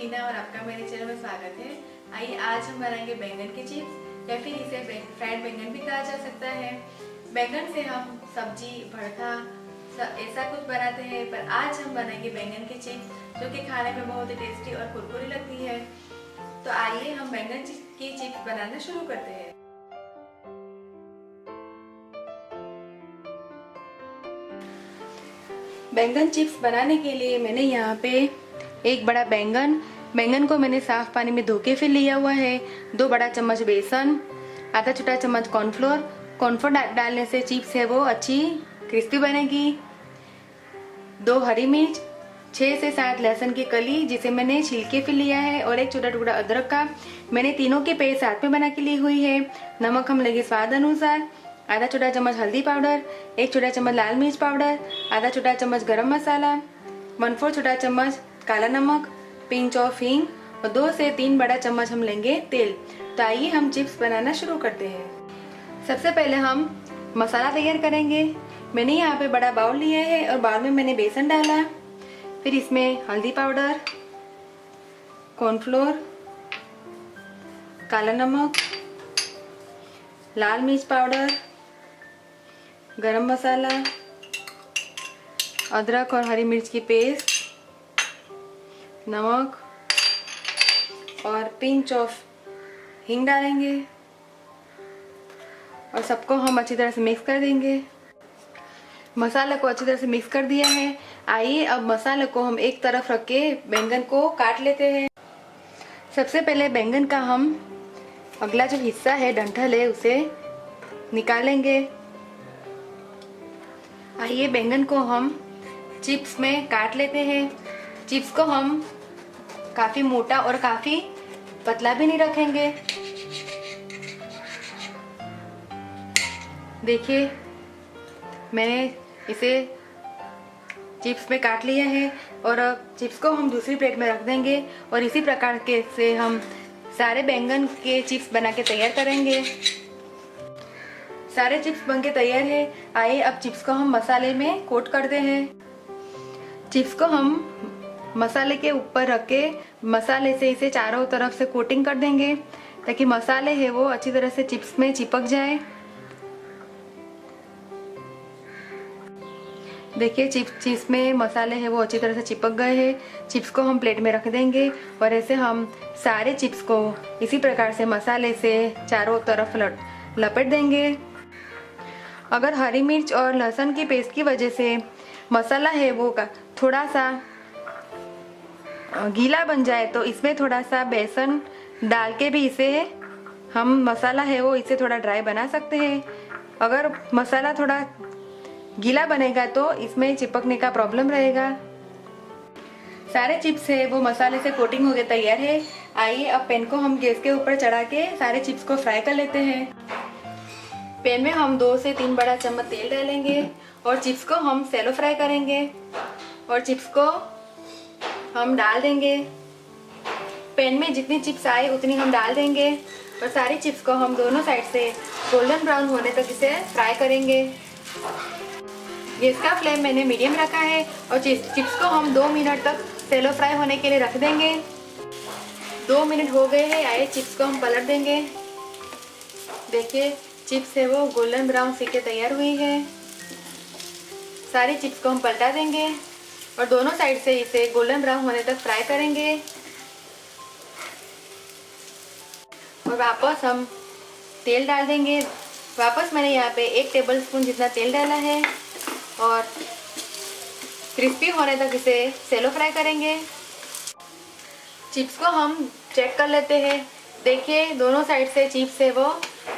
मीना और आपका मेरे चैनल में स्वागत है। आइए आज हम बनाएंगे बैंगन के चिप्स या फिर इसे फ्राइड बैंगन भी कहा जा सकता है। बैंगन से हम सब्जी, भरता ऐसा कुछ बनाते हैं, पर आज हम बनाएंगे बैंगन के चिप्स जो कि खाने में बहुत ही टेस्टी और कुरकुरी लगती है। तो आइए हम बैंगन की चिप्स बनाना शुरू करते हैं। बैंगन चिप्स बनाने के लिए मैंने यहाँ पे एक बड़ा बैंगन को मैंने साफ पानी में धो के फिर लिया हुआ है। 2 बड़ा चम्मच बेसन, आधा छोटा चम्मच कॉर्नफ्लोर डालने से चिप्स है वो अच्छी क्रिस्पी बनेगी। 2 हरी मिर्च, 6 से 7 लहसुन की कली जिसे मैंने छिल के फिर लिया है, और एक छोटा टुकड़ा अदरक का। मैंने तीनों के पेस्ट साथ में बना के ली हुई है। नमक हम लेंगे स्वाद अनुसार। आधा छोटा चम्मच हल्दी पाउडर, 1 छोटा चम्मच लाल मिर्च पाउडर, आधा छोटा चम्मच गरम मसाला, 1/4 छोटा चम्मच काला नमक, पिंच ऑफ हींग और 2 से 3 बड़ा चम्मच हम लेंगे तेल। तो आइए हम चिप्स बनाना शुरू करते हैं। सबसे पहले हम मसाला तैयार करेंगे। मैंने यहाँ पे बड़ा बाउल लिया है और बाउल में मैंने बेसन डाला, फिर इसमें हल्दी पाउडर, कॉर्नफ्लोर, काला नमक, लाल मिर्च पाउडर, गरम मसाला, अदरक और हरी मिर्च की पेस्ट, नमक और पिंच ऑफ हींग डालेंगे और सबको हम अच्छी तरह से मिक्स कर देंगे। मसाले को अच्छी तरह से मिक्स कर दिया है। आइए अब मसाले को हम एक तरफ रख के बैंगन को काट लेते हैं। सबसे पहले बैंगन का हम अगला जो हिस्सा है, डंठल है, उसे निकालेंगे। आइए बैंगन को हम चिप्स में काट लेते हैं। चिप्स को हम काफी मोटा और काफी पतला भी नहीं रखेंगे। देखिए मैंने इसे चिप्स में काट लिया है और अब चिप्स को हम दूसरी प्लेट में रख देंगे और इसी प्रकार के से हम सारे बैंगन के चिप्स बना के तैयार करेंगे। सारे चिप्स बन के तैयार है। आइए अब चिप्स को हम मसाले में कोट करते हैं। चिप्स को हम मसाले के ऊपर रख के मसाले से इसे चारों तरफ से कोटिंग कर देंगे ताकि मसाले है वो अच्छी तरह से चिप्स में चिपक जाए। देखिए चिप्स में मसाले है वो अच्छी तरह से चिपक गए हैं। चिप्स को हम प्लेट में रख देंगे और ऐसे हम सारे चिप्स को इसी प्रकार से मसाले से चारों तरफ लपेट देंगे। अगर हरी मिर्च और लहसुन की पेस्ट की वजह से मसाला है वो थोड़ा सा गीला बन जाए तो इसमें थोड़ा सा बेसन डाल के भी इसे हम मसाला है वो इसे थोड़ा ड्राई बना सकते हैं। अगर मसाला थोड़ा गीला बनेगा तो इसमें चिपकने का प्रॉब्लम रहेगा। सारे चिप्स है वो मसाले से कोटिंग हो गए तैयार है। आइए अब पैन को हम गैस के ऊपर चढ़ा के सारे चिप्स को फ्राई कर लेते हैं। पैन में हम 2 से 3 बड़ा चम्मच तेल डालेंगे और चिप्स को हम सैलो फ्राई करेंगे और चिप्स को हम डाल देंगे। पैन में जितनी चिप्स आए उतनी हम डाल देंगे और सारी चिप्स को हम दोनों साइड से गोल्डन ब्राउन होने तक इसे फ्राई करेंगे। गैस का फ्लेम मैंने मीडियम रखा है और चिप्स को हम 2 मिनट तक सैलो फ्राई होने के लिए रख देंगे। 2 मिनट हो गए हैं। आइए चिप्स को हम पलट देंगे। देखिए चिप्स है वो गोल्डन ब्राउन सीख के तैयार हुई है। सारी चिप्स को हम पलटा देंगे और दोनों साइड से इसे गोल्डन ब्राउन होने तक फ्राई करेंगे और वापस हम तेल डाल देंगे। वापस मैंने यहाँ पे 1 टेबलस्पून जितना तेल डाला है और क्रिस्पी होने तक इसे सैलो फ्राई करेंगे। चिप्स को हम चेक कर लेते हैं। देखिए दोनों साइड से चिप्स है वो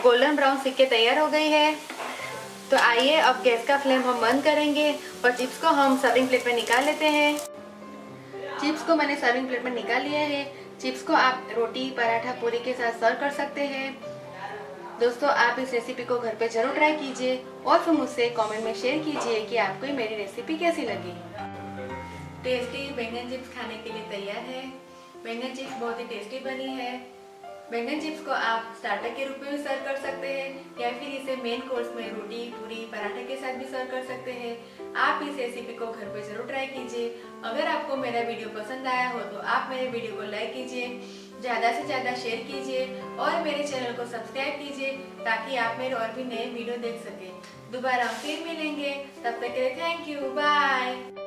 गोल्डन ब्राउन सीख के तैयार हो गई है। तो आइए अब गैस का फ्लेम हम बंद करेंगे और चिप्स को हम सर्विंग प्लेट में निकाल लेते हैं। चिप्स को मैंने सर्विंग प्लेट में निकाल लिया है। चिप्स को आप रोटी, पराठा, पूरी के साथ सर्व कर सकते हैं। दोस्तों आप इस रेसिपी को घर पे जरूर ट्राई कीजिए और फिर मुझसे कमेंट में शेयर कीजिए कि आपको मेरी रेसिपी कैसी लगी। टेस्टी बैंगन चिप्स खाने के लिए तैयार है। बैंगन चिप्स बहुत ही टेस्टी बनी है। बैंगन चिप्स को आप स्टार्टर के रूप में भी सर्व कर सकते हैं या फिर इसे मेन कोर्स में रोटी, पूरी, पराठे के साथ भी सर्व कर सकते हैं। आप इस रेसिपी को घर पे जरूर ट्राई कीजिए। अगर आपको मेरा वीडियो पसंद आया हो तो आप मेरे वीडियो को लाइक कीजिए, ज़्यादा से ज़्यादा शेयर कीजिए और मेरे चैनल को सब्सक्राइब कीजिए ताकि आप मेरे और भी नए वीडियो देख सकें। दोबारा फिर मिलेंगे, तब तक के लिए थैंक यू, बाय।